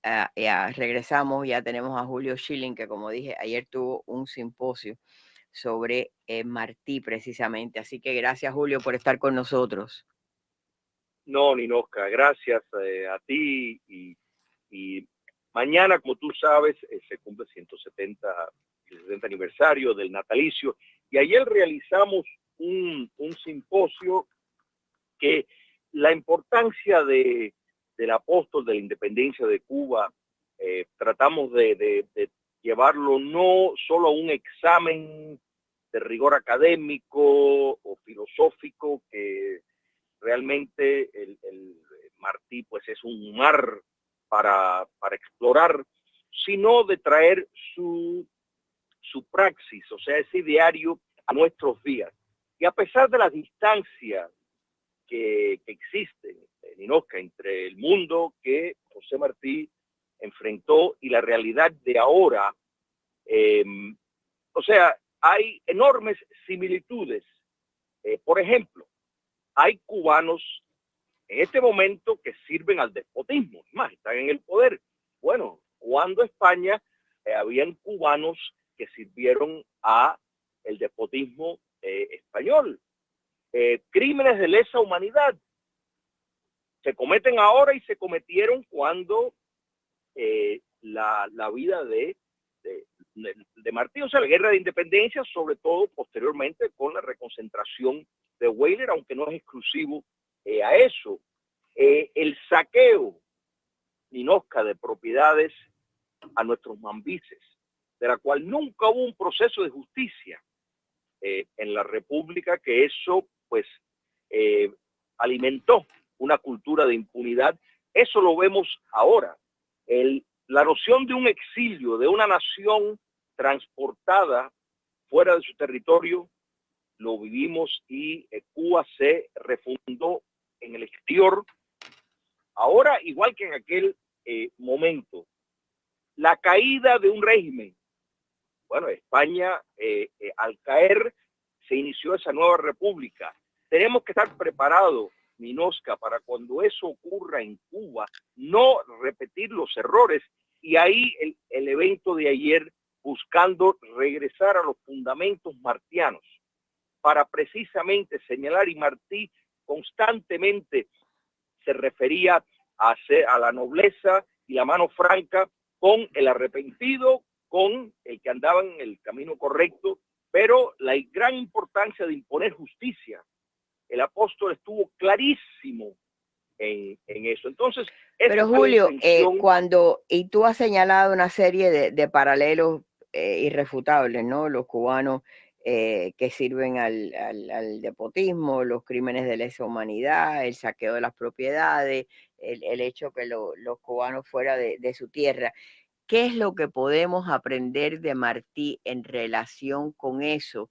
regresamos, ya tenemos a Julio Schilling, que como dije, ayer tuvo un simposio sobre Martí precisamente. Así que gracias, Julio, por estar con nosotros. No, Ninoska, gracias a ti y mañana, como tú sabes, se cumple el 170 aniversario del natalicio y ayer realizamos un simposio que la importancia del apóstol de la independencia de Cuba, tratamos de llevarlo no solo a un examen de rigor académico o filosófico, que realmente el Martí pues es un mar para explorar, sino de traer su praxis, o sea, ese diario a nuestros días. Y a pesar de la distancia que existe, Ninoska, entre el mundo que José Martí enfrentó y la realidad de ahora, o sea, hay enormes similitudes. Por ejemplo, hay cubanos en este momento que sirven al despotismo, más están en el poder. Bueno, cuando España habían cubanos que sirvieron a el despotismo español. Crímenes de lesa humanidad se cometen ahora y se cometieron cuando la vida de Martí, o sea, la guerra de independencia, sobre todo posteriormente con la reconcentración de Weyler, aunque no es exclusivo a eso. El saqueo, Ninoska, de propiedades a nuestros mambises, de la cual nunca hubo un proceso de justicia en la República, que eso pues alimentó una cultura de impunidad. Eso lo vemos ahora. La noción de un exilio, de una nación transportada fuera de su territorio, lo vivimos y Cuba se refundó en el exterior. Ahora, igual que en aquel momento, la caída de un régimen. Bueno, España, al caer, se inició esa nueva república. Tenemos que estar preparados, Ninoska, para cuando eso ocurra en Cuba, no repetir los errores. Y ahí el evento de ayer, buscando regresar a los fundamentos martianos, para precisamente señalar, y Martí constantemente se refería a la nobleza y la mano franca, con el arrepentido, con el que andaba en el camino correcto, pero la gran importancia de imponer justicia. El apóstol estuvo clarísimo en eso. Entonces, pero Julio, y tú has señalado una serie de paralelos irrefutables, ¿no? Los cubanos que sirven al despotismo, los crímenes de lesa humanidad, el saqueo de las propiedades, el hecho que los cubanos fuera de su tierra. ¿Qué es lo que podemos aprender de Martí en relación con eso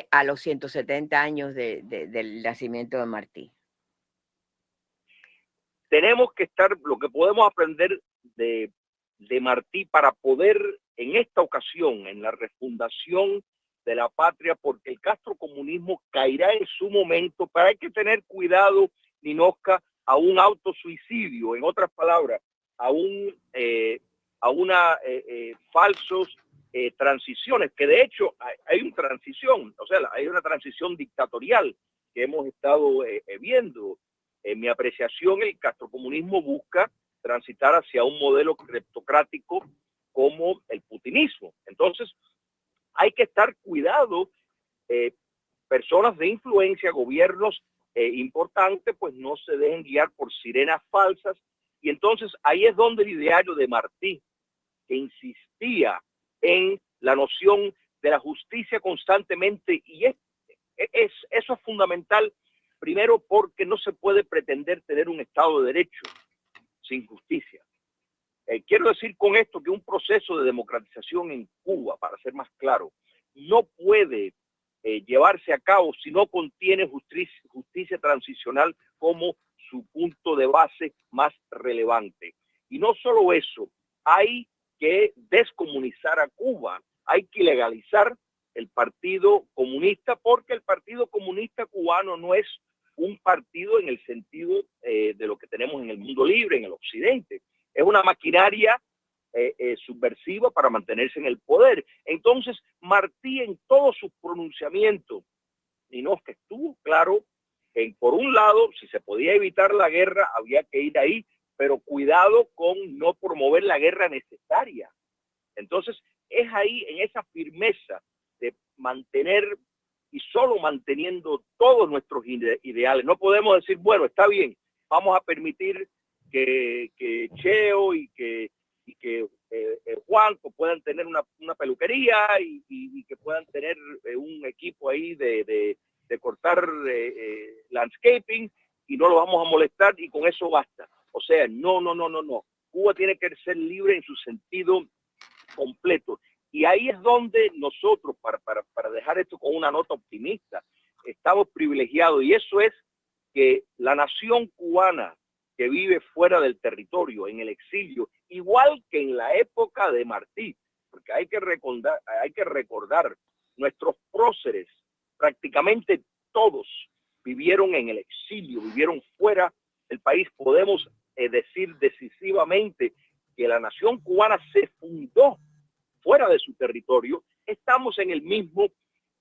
a los 170 años del nacimiento de Martí? Tenemos que lo que podemos aprender de Martí para poder, en esta ocasión, en la refundación de la patria, porque el castrocomunismo caerá en su momento, pero hay que tener cuidado, Ninoska, a un autosuicidio, en otras palabras, a una falsos transiciones, que de hecho hay una transición, o sea, hay una transición dictatorial que hemos estado viendo. En mi apreciación, el castrocomunismo busca transitar hacia un modelo cleptocrático como el putinismo. Entonces, hay que estar cuidado. Personas de influencia, gobiernos importantes, pues no se dejen guiar por sirenas falsas. Y entonces ahí es donde el ideario de Martí, que insistía en la noción de la justicia constantemente, y eso es fundamental. Primero, porque no se puede pretender tener un Estado de Derecho sin justicia. Quiero decir con esto que un proceso de democratización en Cuba, para ser más claro, no puede llevarse a cabo si no contiene justicia transicional como su punto de base más relevante. Y no solo eso, hay que descomunizar a Cuba, hay que legalizar el Partido Comunista, porque el Partido Comunista cubano no es un partido en el sentido de lo que tenemos en el mundo libre, en el occidente. Es una maquinaria subversiva para mantenerse en el poder. Entonces, Martí en todos sus pronunciamientos, y no, que estuvo claro que por un lado, si se podía evitar la guerra, había que ir ahí, pero cuidado con no promover la guerra necesaria. Entonces, es ahí, en esa firmeza de mantener y solo manteniendo todos nuestros ideales. No podemos decir, bueno, está bien, vamos a permitir que Cheo y que Juan puedan tener una peluquería y que puedan tener un equipo ahí de cortar landscaping y no lo vamos a molestar y con eso basta. O sea, no. Cuba tiene que ser libre en su sentido completo. Y ahí es donde nosotros, para dejar esto con una nota optimista, estamos privilegiados. Y eso es que la nación cubana que vive fuera del territorio, en el exilio, igual que en la época de Martí, porque hay que recordar nuestros próceres, prácticamente todos vivieron en el exilio, vivieron fuera del país. Podemos decir decisivamente que la nación cubana se fundó fuera de su territorio. Estamos en el mismo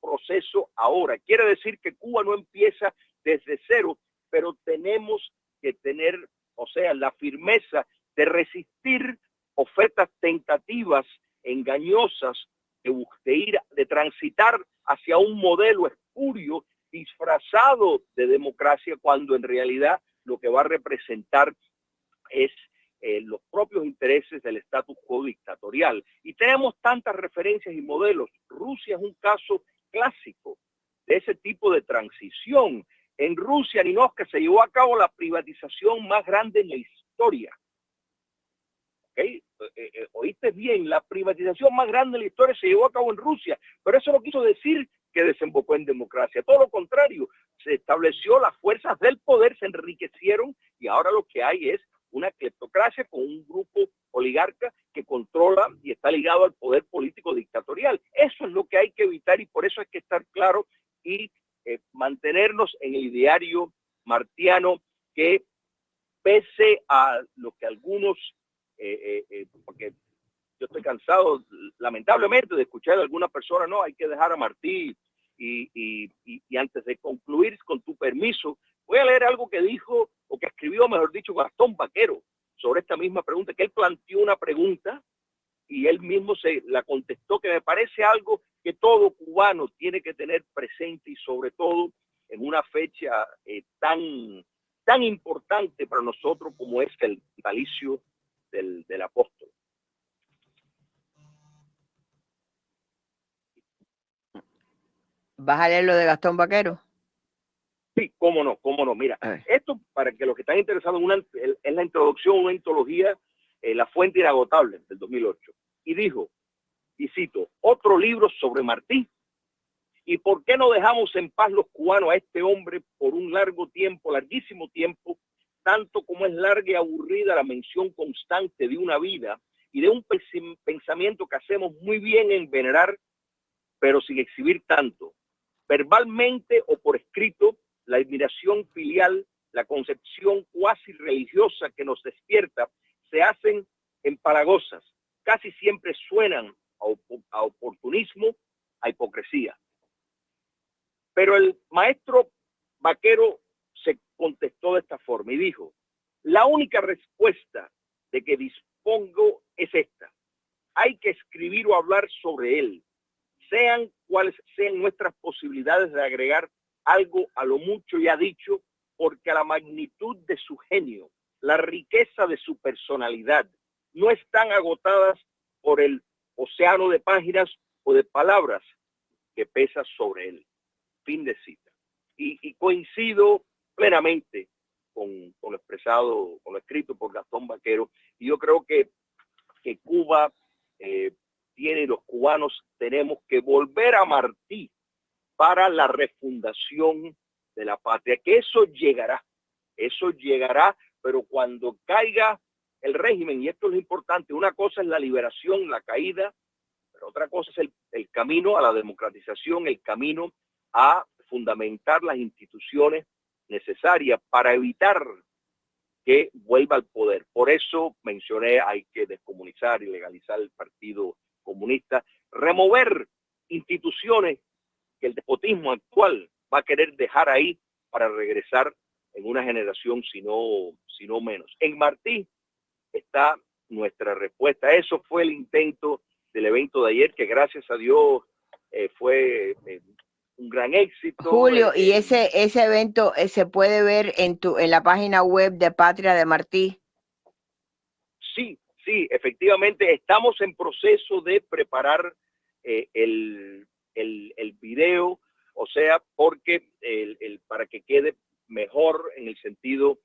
proceso ahora. Quiere decir que Cuba no empieza desde cero, pero tenemos que tener, o sea, la firmeza de resistir ofertas tentativas, engañosas, de transitar hacia un modelo espurio disfrazado de democracia, cuando en realidad lo que va a representar es los propios intereses del status quo dictatorial. Y tenemos tantas referencias y modelos. Rusia es un caso clásico de ese tipo de transición. En Rusia, Ninochka, se llevó a cabo la privatización más grande en la historia. ¿Okay? Oíste bien, la privatización más grande en la historia se llevó a cabo en Rusia, pero eso no quiso decir que desembocó en democracia. Todo lo contrario, se estableció, las fuerzas del poder se enriquecieron y ahora lo que hay es una cleptocracia con un grupo oligarca que controla y está ligado al poder político dictatorial. Eso es lo que hay que evitar y por eso hay que estar claro y mantenernos en el ideario martiano, que pese a lo que algunos, porque yo estoy cansado lamentablemente de escuchar a algunas personas, no, hay que dejar a Martí y antes de concluir, con tu permiso, voy a leer algo que dijo, o que escribió, mejor dicho, Gastón Baquero sobre esta misma pregunta, que él planteó una pregunta y él mismo se la contestó, que me parece algo que todo cubano tiene que tener presente y sobre todo en una fecha tan importante para nosotros como es el natalicio del apóstol. ¿Vas a leer lo de Gastón Baquero? Sí, cómo no. Mira, esto para que los que están interesados en la introducción, una antología, La Fuente Inagotable, del 2008. Y dijo, y cito, otro libro sobre Martí. ¿Y por qué no dejamos en paz los cubanos a este hombre por un largo tiempo, larguísimo tiempo, tanto como es larga y aburrida la mención constante de una vida y de un pensamiento que hacemos muy bien en venerar, pero sin exhibir tanto, verbalmente o por escrito, la admiración filial, la concepción cuasi religiosa que nos despierta, se hacen empalagosas, casi siempre suenan a oportunismo, a hipocresía. Pero el maestro Baquero se contestó de esta forma y dijo, la única respuesta de que dispongo es esta: hay que escribir o hablar sobre él, sean cuales sean nuestras posibilidades de agregar algo a lo mucho ya dicho, porque a la magnitud de su genio, la riqueza de su personalidad, no están agotadas por el océano de páginas o de palabras que pesa sobre él. Fin de cita. Y coincido plenamente con lo expresado, con lo escrito por Gastón Baquero, y yo creo que Cuba tiene, los cubanos tenemos que volver a Martí para la refundación de la patria, que eso llegará, pero cuando caiga el régimen, y esto es lo importante, una cosa es la liberación, la caída, pero otra cosa es el camino a la democratización, el camino a fundamentar las instituciones necesaria para evitar que vuelva al poder. Por eso mencioné, hay que descomunizar y legalizar el Partido Comunista, remover instituciones que el despotismo actual va a querer dejar ahí para regresar en una generación, si no menos. En Martí está nuestra respuesta. Eso fue el intento del evento de ayer, que gracias a Dios fue un gran éxito. Julio, y ese evento se puede ver en la página web de Patria de Martí. Sí, efectivamente estamos en proceso de preparar el video, o sea, porque para que quede mejor en el sentido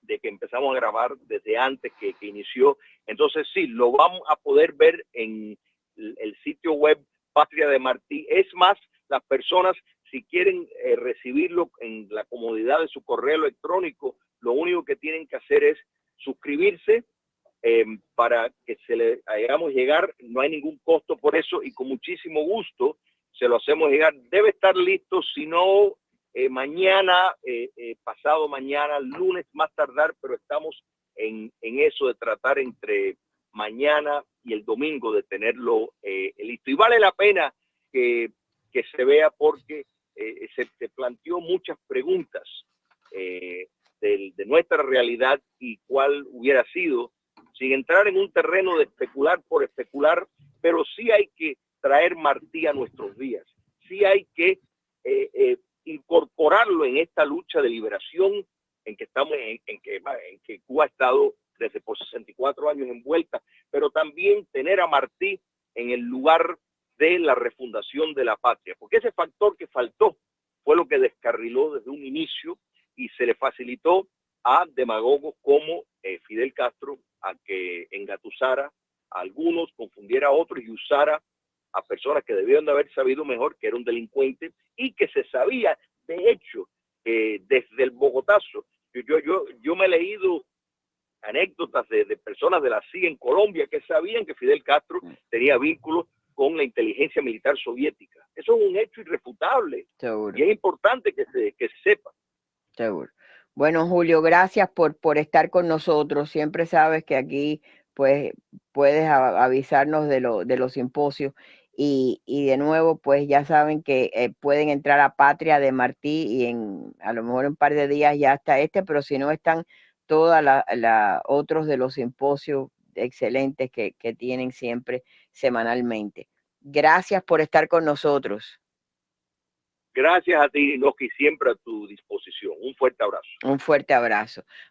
de que empezamos a grabar desde antes que inició. Entonces sí, lo vamos a poder ver en el sitio web Patria de Martí. Es más, las personas, si quieren recibirlo en la comodidad de su correo electrónico, lo único que tienen que hacer es suscribirse para que se le hagamos llegar. No hay ningún costo por eso y con muchísimo gusto se lo hacemos llegar. Debe estar listo, si no mañana, pasado mañana, lunes más tardar, pero estamos en eso de tratar entre mañana y el domingo de tenerlo listo. Y vale la pena que se vea porque se planteó muchas preguntas de nuestra realidad y cuál hubiera sido, sin entrar en un terreno de especular por especular, pero sí hay que traer Martí a nuestros días. Sí hay que incorporarlo en esta lucha de liberación en que estamos, en que Cuba ha estado desde por 64 años envuelta, pero también tener a Martí en el lugar de la refundación de la patria, porque ese factor que faltó fue lo que descarriló desde un inicio y se le facilitó a demagogos como Fidel Castro a que engatusara a algunos, confundiera a otros y usara a personas que debían de haber sabido mejor que era un delincuente y que se sabía, de hecho, desde el Bogotazo. Yo me he leído anécdotas de personas de la CIA en Colombia que sabían que Fidel Castro tenía vínculos con la inteligencia militar soviética. Eso es un hecho irrefutable. Seguro. Y es importante que se sepa. Seguro. Bueno, Julio, gracias por estar con nosotros. Siempre sabes que aquí pues puedes avisarnos de los simposios y de nuevo pues ya saben que pueden entrar a Patria de Martí y a lo mejor en un par de días ya está pero si no están todos otros de los simposios excelentes que tienen siempre semanalmente. Gracias por estar con nosotros. Gracias a ti, Inoki, siempre a tu disposición. Un fuerte abrazo. Un fuerte abrazo.